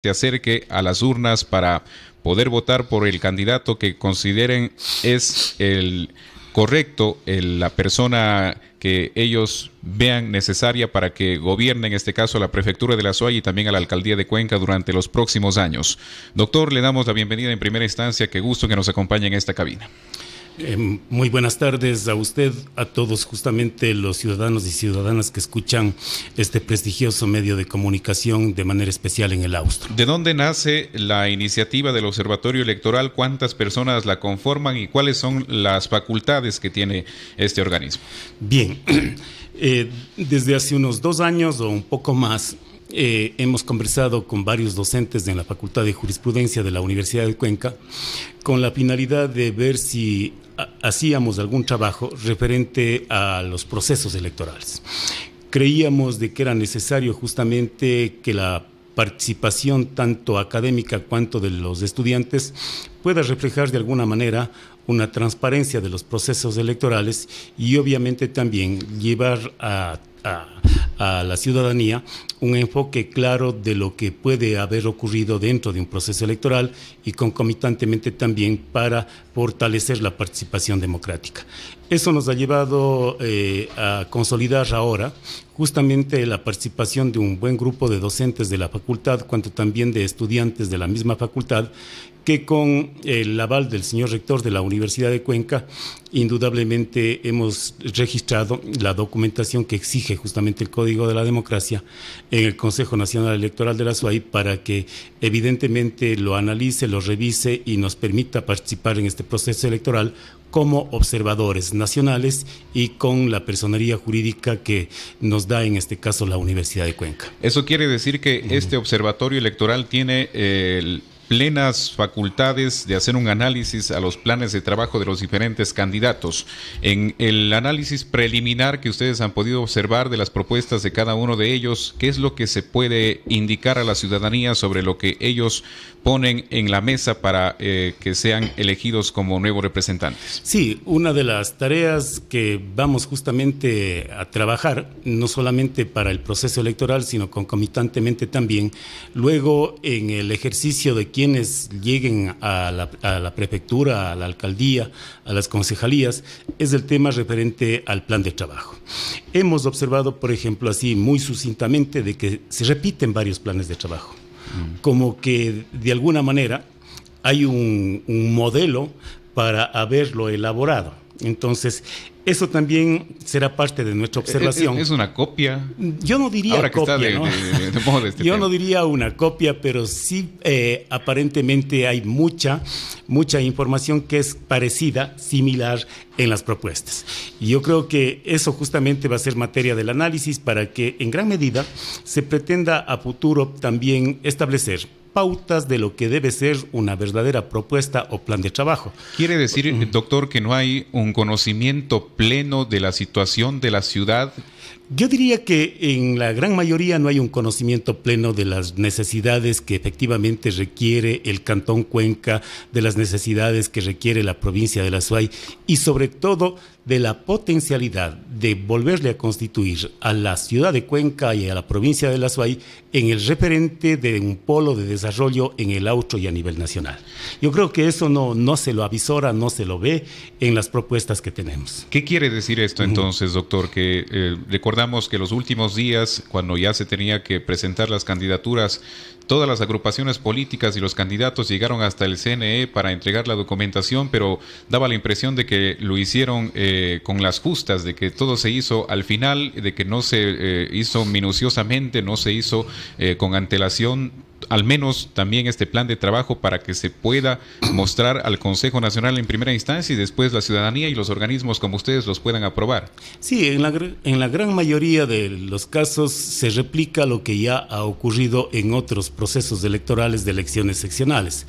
se acerque a las urnas para poder votar por el candidato que consideren es el correcto, la persona que ellos vean necesaria para que gobierne, en este caso, a la prefectura de La Suay y también a la alcaldía de Cuenca durante los próximos años. Doctor, le damos la bienvenida en primera instancia. Qué gusto que nos acompañe en esta cabina. Muy buenas tardes a usted, a todos justamente los ciudadanos y ciudadanas que escuchan este prestigioso medio de comunicación, de manera especial en el Austro. ¿De dónde nace la iniciativa del Observatorio Electoral? ¿Cuántas personas la conforman y cuáles son las facultades que tiene este organismo? Bien, desde hace unos 2 años o un poco más, hemos conversado con varios docentes de la Facultad de Jurisprudencia de la Universidad de Cuenca con la finalidad de ver si hacíamos algún trabajo referente a los procesos electorales. Creíamos de que era necesario justamente que la participación tanto académica cuanto de los estudiantes pueda reflejar de alguna manera una transparencia de los procesos electorales y obviamente también llevar a la ciudadanía un enfoque claro de lo que puede haber ocurrido dentro de un proceso electoral y concomitantemente también para fortalecer la participación democrática. Eso nos ha llevado a consolidar ahora justamente la participación de un buen grupo de docentes de la facultad, cuanto también de estudiantes de la misma facultad, que con el aval del señor rector de la Universidad de Cuenca, indudablemente hemos registrado la documentación que exige justamente el Código de la Democracia en el Consejo Nacional Electoral de la SUAY para que evidentemente lo analice, lo revise y nos permita participar en este proceso electoral como observadores nacionales y con la personería jurídica que nos da en este caso la Universidad de Cuenca. Eso quiere decir que este observatorio electoral tiene plenas facultades de hacer un análisis a los planes de trabajo de los diferentes candidatos. En el análisis preliminar que ustedes han podido observar de las propuestas de cada uno de ellos, ¿qué es lo que se puede indicar a la ciudadanía sobre lo que ellos ponen en la mesa para que sean elegidos como nuevos representantes? Sí, una de las tareas que vamos justamente a trabajar, no solamente para el proceso electoral, sino concomitantemente también, luego en el ejercicio de quienes lleguen a la prefectura, a la alcaldía, a las concejalías, es el tema referente al plan de trabajo. Hemos observado, por ejemplo, así muy sucintamente, de que se repiten varios planes de trabajo. Como que de alguna manera hay un modelo para haberlo elaborado. Entonces, eso también será parte de nuestra observación. ¿Es una copia? Yo no diría ahora copia, que está ¿no? de moda este Yo tema. no diría una copia, pero sí aparentemente hay mucha información que es parecida, similar en las propuestas. Y yo creo que eso justamente va a ser materia del análisis para que en gran medida se pretenda a futuro también establecer pautas de lo que debe ser una verdadera propuesta o plan de trabajo. ¿Quiere decir, doctor, que no hay un conocimiento pleno de la situación de la ciudad? Yo diría que en la gran mayoría no hay un conocimiento pleno de las necesidades que efectivamente requiere el Cantón Cuenca, de las necesidades que requiere la provincia de La Suay y sobre todo de la potencialidad de volverle a constituir a la ciudad de Cuenca y a la provincia de La Suay en el referente de un polo de desarrollo en el Austro y a nivel nacional. Yo creo que eso no se lo avisora, no se lo ve en las propuestas que tenemos. ¿Qué quiere decir esto entonces, doctor? Que recordamos que los últimos días, cuando ya se tenía que presentar las candidaturas, todas las agrupaciones políticas y los candidatos llegaron hasta el CNE para entregar la documentación, pero daba la impresión de que lo hicieron con las justas, de que todo se hizo al final, de que no se hizo minuciosamente, no se hizo con antelación, al menos también este plan de trabajo para que se pueda mostrar al Consejo Nacional en primera instancia y después la ciudadanía y los organismos como ustedes los puedan aprobar. Sí, en la gran mayoría de los casos se replica lo que ya ha ocurrido en otros procesos electorales de elecciones seccionales.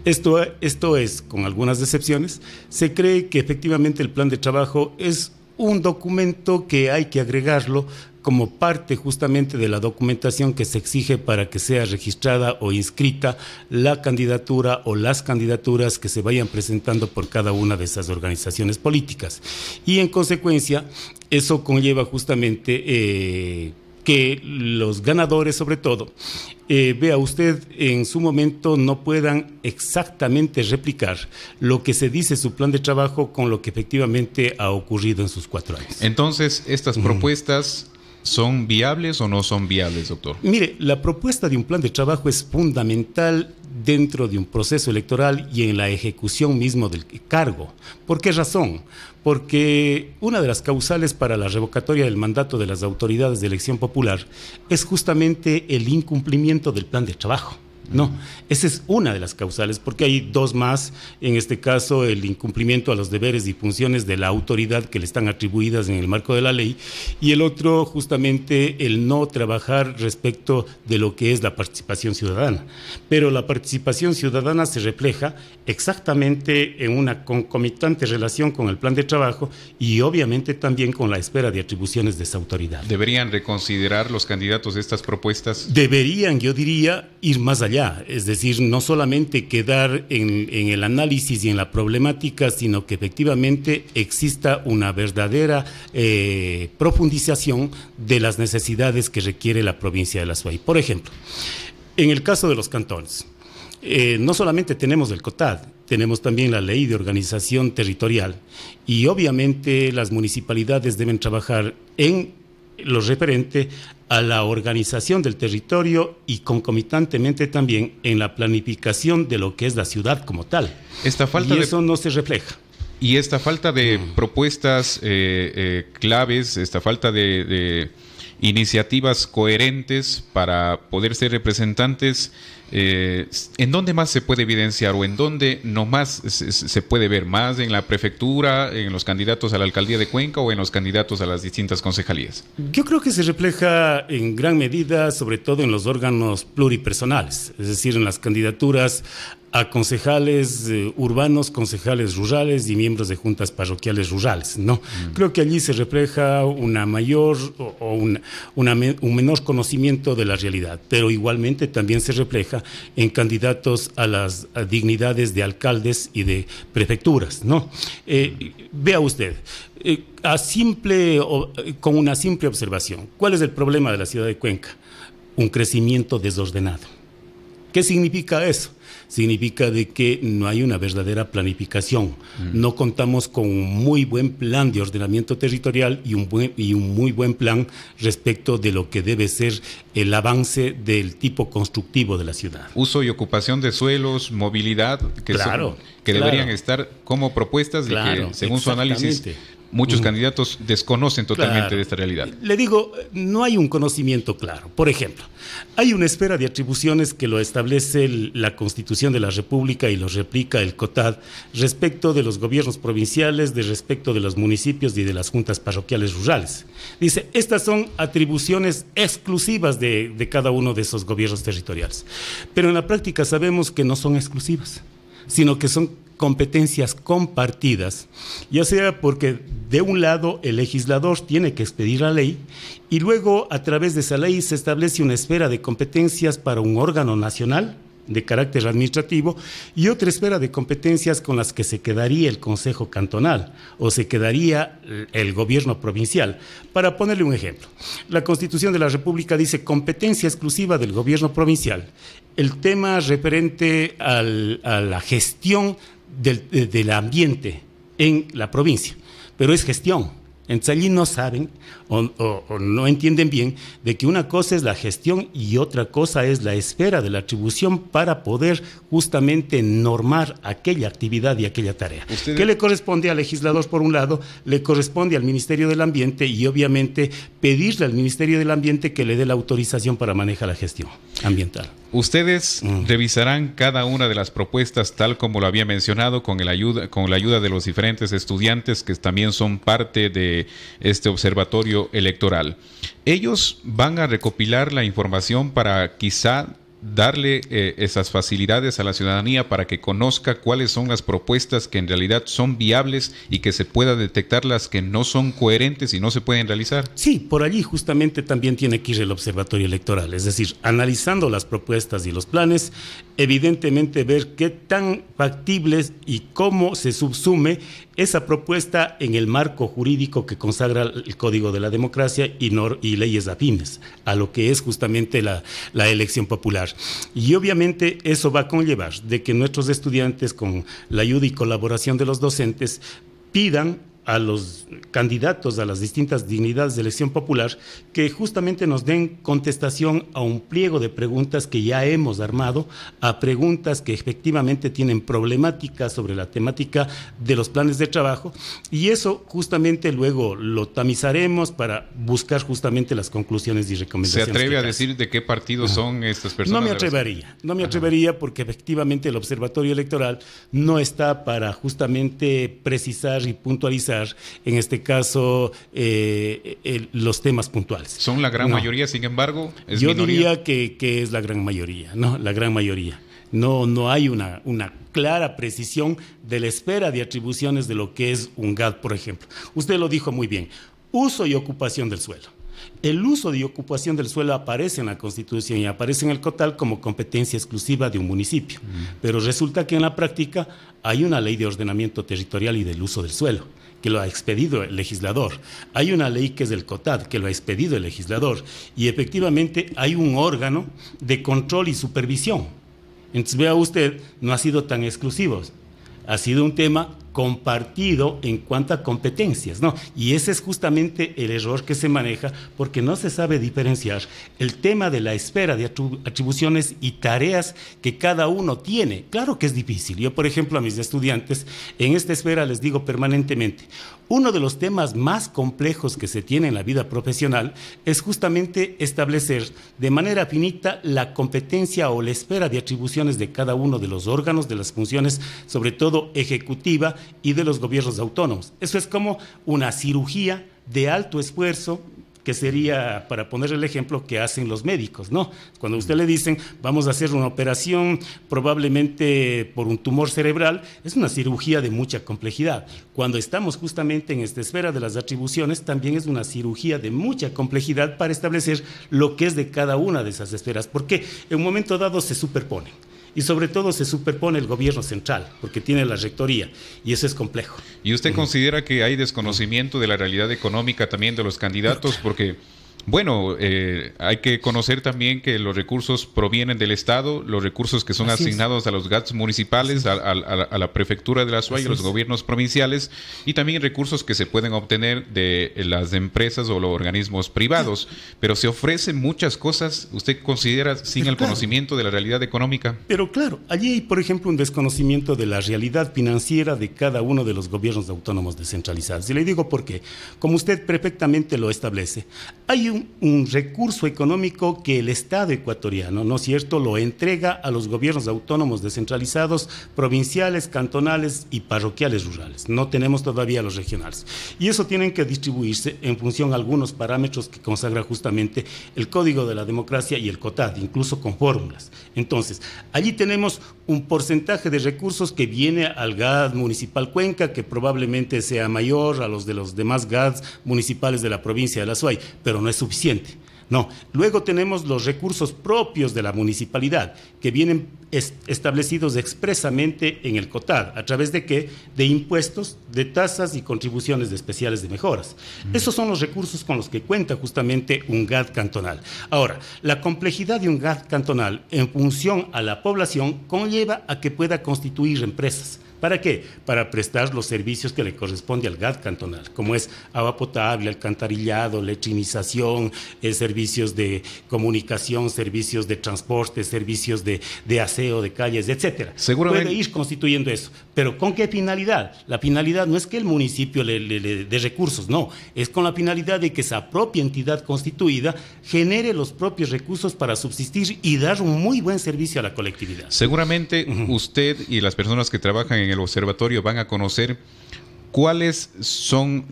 Esto es, con algunas excepciones, se cree que efectivamente el plan de trabajo es un documento que hay que agregarlo como parte justamente de la documentación que se exige para que sea registrada o inscrita la candidatura o las candidaturas que se vayan presentando por cada una de esas organizaciones políticas. Y en consecuencia, eso conlleva justamente que los ganadores, sobre todo, vea usted, en su momento no puedan exactamente replicar lo que se dice su plan de trabajo con lo que efectivamente ha ocurrido en sus 4 años. Entonces, ¿estas propuestas son viables o no son viables, doctor? Mire, la propuesta de un plan de trabajo es fundamental dentro de un proceso electoral y en la ejecución mismo del cargo. ¿Por qué razón? Porque una de las causales para la revocatoria del mandato de las autoridades de elección popular es justamente el incumplimiento del plan de trabajo. No, esa es una de las causales, porque hay 2 más, en este caso el incumplimiento a los deberes y funciones de la autoridad que le están atribuidas en el marco de la ley, y el otro justamente el no trabajar respecto de lo que es la participación ciudadana. Pero la participación ciudadana se refleja exactamente en una concomitante relación con el plan de trabajo y obviamente también con la esfera de atribuciones de esa autoridad. ¿Deberían reconsiderar los candidatos estas propuestas? Deberían, yo diría, ir más allá. Es decir, no solamente quedar en el análisis y en la problemática, sino que efectivamente exista una verdadera profundización de las necesidades que requiere la provincia de la Suay. Por ejemplo, en el caso de los cantones, no solamente tenemos el COTAD, tenemos también la ley de organización territorial y obviamente las municipalidades deben trabajar en lo referente a la organización del territorio y concomitantemente también en la planificación de lo que es la ciudad como tal. Eso no se refleja. Y esta falta de propuestas claves, esta falta de iniciativas coherentes para poder ser representantes, ¿en dónde más se puede evidenciar o en dónde no más se puede ver? ¿Más en la prefectura, en los candidatos a la alcaldía de Cuenca o en los candidatos a las distintas concejalías? Yo creo que se refleja en gran medida, sobre todo en los órganos pluripersonales, es decir, en las candidaturas a concejales urbanos, concejales rurales y miembros de juntas parroquiales rurales, ¿no? Creo que allí se refleja una mayor o un menor conocimiento de la realidad, pero igualmente también se refleja en candidatos a las dignidades de alcaldes y de prefecturas, ¿no? Vea usted, con una simple observación, ¿cuál es el problema de la ciudad de Cuenca? Un crecimiento desordenado. ¿Qué significa eso? Significa de que no hay una verdadera planificación. No contamos con un muy buen plan de ordenamiento territorial y un muy buen plan respecto de lo que debe ser el avance del tipo constructivo de la ciudad. Uso y ocupación de suelos, movilidad, que deberían estar como propuestas de que, según su análisis, muchos candidatos desconocen totalmente de esta realidad. Le digo, no hay un conocimiento claro. Por ejemplo, hay una esfera de atribuciones que lo establece la Constitución de la República y lo replica el COTAD respecto de los gobiernos provinciales, respecto de los municipios y de las juntas parroquiales rurales. Dice, estas son atribuciones exclusivas de cada uno de esos gobiernos territoriales. Pero en la práctica sabemos que no son exclusivas, sino que son competencias compartidas, ya sea porque de un lado el legislador tiene que expedir la ley y luego a través de esa ley se establece una esfera de competencias para un órgano nacional de carácter administrativo y otra esfera de competencias con las que se quedaría el Consejo Cantonal o se quedaría el gobierno provincial. Para ponerle un ejemplo, la Constitución de la República dice competencia exclusiva del gobierno provincial. El tema referente a la gestión del ambiente en la provincia, pero es gestión. En Tsallí no saben o no entienden bien de que una cosa es la gestión y otra cosa es la esfera de la atribución para poder justamente normar aquella actividad y aquella tarea. ¿Qué le corresponde al legislador por un lado? Le corresponde al Ministerio del Ambiente y obviamente pedirle al Ministerio del Ambiente que le dé la autorización para manejar la gestión ambiental. Ustedes revisarán cada una de las propuestas tal como lo había mencionado con la ayuda de los diferentes estudiantes que también son parte de este observatorio electoral. Ellos van a recopilar la información para quizá darle esas facilidades a la ciudadanía para que conozca cuáles son las propuestas que en realidad son viables y que se pueda detectar las que no son coherentes y no se pueden realizar. Sí, por allí justamente también tiene que ir el observatorio electoral, es decir, analizando las propuestas y los planes, evidentemente ver qué tan factibles y cómo se subsume esa propuesta en el marco jurídico que consagra el Código de la Democracia y leyes afines a lo que es justamente la elección popular. Y obviamente eso va a conllevar de que nuestros estudiantes, con la ayuda y colaboración de los docentes, pidan a los candidatos a las distintas dignidades de elección popular que justamente nos den contestación a un pliego de preguntas que ya hemos armado, a preguntas que efectivamente tienen problemáticas sobre la temática de los planes de trabajo, y eso justamente luego lo tamizaremos para buscar justamente las conclusiones y recomendaciones. ¿Se atreve a decir de qué partido son estas personas? No me atrevería porque efectivamente el Observatorio Electoral no está para justamente precisar y puntualizar en este caso los temas puntuales. ¿Son la gran mayoría, sin embargo? ¿Es minoría? Diría que es la gran mayoría, ¿no? La gran mayoría. No hay una clara precisión de la esfera de atribuciones de lo que es un GAD, por ejemplo. Usted lo dijo muy bien, uso y ocupación del suelo. El uso y ocupación del suelo aparece en la Constitución y aparece en el COTAL como competencia exclusiva de un municipio. Pero resulta que en la práctica hay una ley de ordenamiento territorial y del uso del suelo, que lo ha expedido el legislador. Hay una ley que es del COTAD, que lo ha expedido el legislador. Y efectivamente hay un órgano de control y supervisión. Entonces, vea usted, no ha sido tan exclusivo. Ha sido un tema compartido en cuanto a competencias, ¿no? Y ese es justamente el error que se maneja, porque no se sabe diferenciar el tema de la esfera de atribuciones y tareas que cada uno tiene. Claro que es difícil. Yo, por ejemplo, a mis estudiantes en esta esfera les digo permanentemente, uno de los temas más complejos que se tiene en la vida profesional es justamente establecer de manera finita la competencia o la esfera de atribuciones de cada uno de los órganos, de las funciones, sobre todo ejecutiva, y de los gobiernos autónomos. Eso es como una cirugía de alto esfuerzo, que sería, para poner el ejemplo, que hacen los médicos, ¿no? Cuando a usted le dicen, vamos a hacer una operación probablemente por un tumor cerebral, es una cirugía de mucha complejidad. Cuando estamos justamente en esta esfera de las atribuciones, también es una cirugía de mucha complejidad para establecer lo que es de cada una de esas esferas, porque en un momento dado se superponen. Y sobre todo se superpone el gobierno central, porque tiene la rectoría, y eso es complejo. ¿Y usted considera que hay desconocimiento de la realidad económica también de los candidatos? Porque, bueno, hay que conocer también que los recursos provienen del Estado, los recursos que son asignados a los GATS municipales, a la prefectura de la SUAY, a los gobiernos provinciales, y también recursos que se pueden obtener de las empresas o los organismos privados. Pero se ofrecen muchas cosas, ¿usted considera, sin el conocimiento de la realidad económica? Pero claro, allí hay, por ejemplo, un desconocimiento de la realidad financiera de cada uno de los gobiernos autónomos descentralizados. Y le digo por qué. Como usted perfectamente lo establece, hay un recurso económico que el Estado ecuatoriano, ¿no es cierto?, lo entrega a los gobiernos autónomos descentralizados, provinciales, cantonales y parroquiales rurales. No tenemos todavía los regionales. Y eso tienen que distribuirse en función a algunos parámetros que consagra justamente el Código de la Democracia y el COTAD, incluso con fórmulas. Entonces, allí tenemos un porcentaje de recursos que viene al GAD municipal Cuenca, que probablemente sea mayor a los de los demás GADs municipales de la provincia de la SUAY, pero no es suficiente. No, luego tenemos los recursos propios de la municipalidad, que vienen establecidos expresamente en el COTAD. ¿A través de qué? De impuestos, de tasas y contribuciones especiales de mejoras. Esos son los recursos con los que cuenta justamente un GAD cantonal. Ahora, la complejidad de un GAD cantonal en función a la población conlleva a que pueda constituir empresas. ¿Para qué? Para prestar los servicios que le corresponde al GAD cantonal, como es agua potable, alcantarillado, letrinización, servicios de comunicación, servicios de transporte, servicios de aseo de calles, etcétera. Seguramente puede ir constituyendo eso. ¿Pero con qué finalidad? La finalidad no es que el municipio le dé recursos, no. Es con la finalidad de que esa propia entidad constituida genere los propios recursos para subsistir y dar un muy buen servicio a la colectividad. Seguramente usted y las personas que trabajan en el observatorio van a conocer cuáles son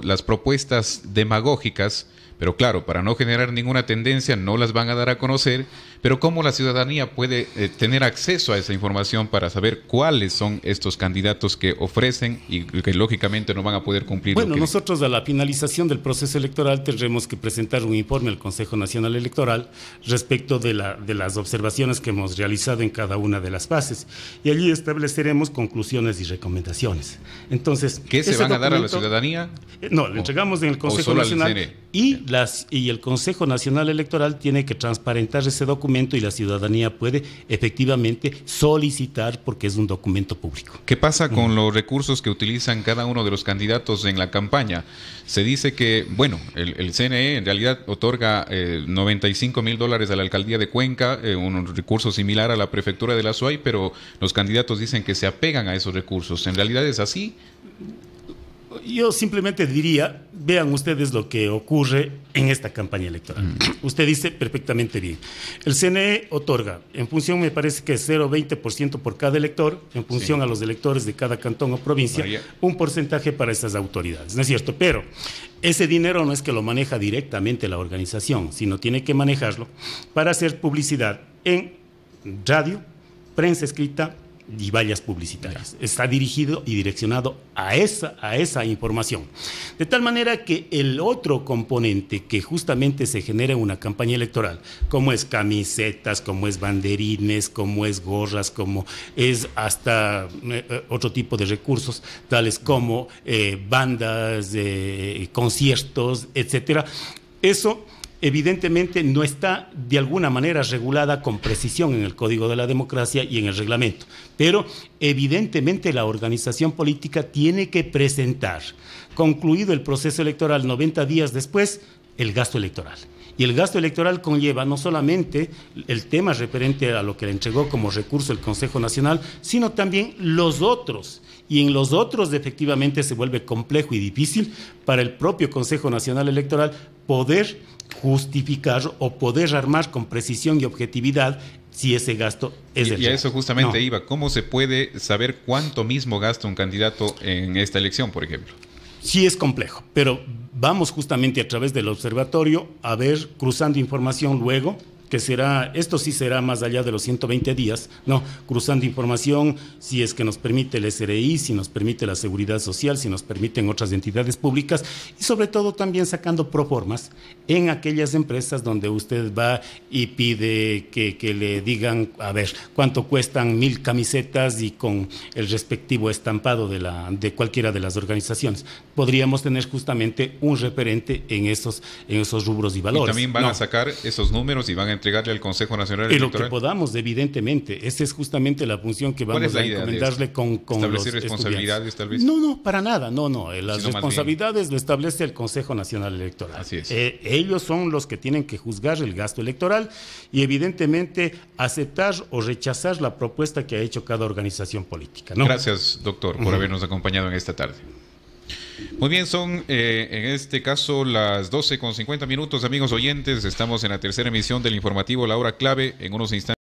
las propuestas demagógicas, pero claro, para no generar ninguna tendencia no las van a dar a conocer, Pero ¿cómo la ciudadanía puede tener acceso a esa información para saber cuáles son estos candidatos que ofrecen y que lógicamente no van a poder cumplir? Bueno, nosotros a la finalización del proceso electoral tendremos que presentar un informe al Consejo Nacional Electoral respecto de las observaciones que hemos realizado en cada una de las fases. Y allí estableceremos conclusiones y recomendaciones. Entonces, ¿qué se van a dar a la ciudadanía? No, le entregamos en el Consejo Nacional y el Consejo Nacional Electoral tiene que transparentar ese documento y la ciudadanía puede efectivamente solicitar porque es un documento público. ¿Qué pasa con los recursos que utilizan cada uno de los candidatos en la campaña? Se dice que, bueno, el CNE en realidad otorga $95,000 a la alcaldía de Cuenca, un recurso similar a la prefectura de la Azuay, pero los candidatos dicen que se apegan a esos recursos. ¿En realidad es así? Yo simplemente diría, vean ustedes lo que ocurre en esta campaña electoral. Usted dice perfectamente bien. El CNE otorga, en función, me parece que es 0,20% por cada elector, en función a los electores de cada cantón o provincia, un porcentaje para esas autoridades, ¿no es cierto? Pero ese dinero no es que lo maneja directamente la organización, sino tiene que manejarlo para hacer publicidad en radio, prensa escrita, y vallas publicitarias. Está dirigido y direccionado a esa información. De tal manera que el otro componente que justamente se genera en una campaña electoral, como es camisetas, como es banderines, como es gorras, como es hasta otro tipo de recursos, tales como bandas, conciertos, etcétera, eso evidentemente no está de alguna manera regulada con precisión en el Código de la Democracia y en el reglamento, pero evidentemente la organización política tiene que presentar, concluido el proceso electoral 90 días después, el gasto electoral. Y el gasto electoral conlleva no solamente el tema referente a lo que le entregó como recurso el Consejo Nacional, sino también los otros. Y en los otros efectivamente se vuelve complejo y difícil para el propio Consejo Nacional Electoral poder justificar o poder armar con precisión y objetividad si ese gasto es del real. Y a eso justamente iba. ¿Cómo se puede saber cuánto mismo gasta un candidato en esta elección, por ejemplo? Sí es complejo, pero vamos justamente a través del observatorio a ver, cruzando información luego, que será, esto sí será más allá de los 120 días, ¿no? Cruzando información, si es que nos permite el SRI, si nos permite la Seguridad Social, si nos permiten otras entidades públicas, y sobre todo también sacando proformas en aquellas empresas donde usted va y pide que le digan, a ver, cuánto cuestan 1,000 camisetas y con el respectivo estampado de cualquiera de las organizaciones. Podríamos tener justamente un referente en esos rubros y valores. Y también van a sacar esos números y van a entregarle al Consejo Nacional Electoral. Y lo que podamos, evidentemente. Esa es justamente la función que vamos a encomendarle con ¿establecer responsabilidades tal vez? No, para nada, no. Las responsabilidades lo establece el Consejo Nacional Electoral. Así es. Ellos son los que tienen que juzgar el gasto electoral y evidentemente aceptar o rechazar la propuesta que ha hecho cada organización política, ¿no? Gracias, doctor, por habernos acompañado en esta tarde. Muy bien, son en este caso las 12:50, amigos oyentes. Estamos en la tercera emisión del informativo La Hora Clave. En unos instantes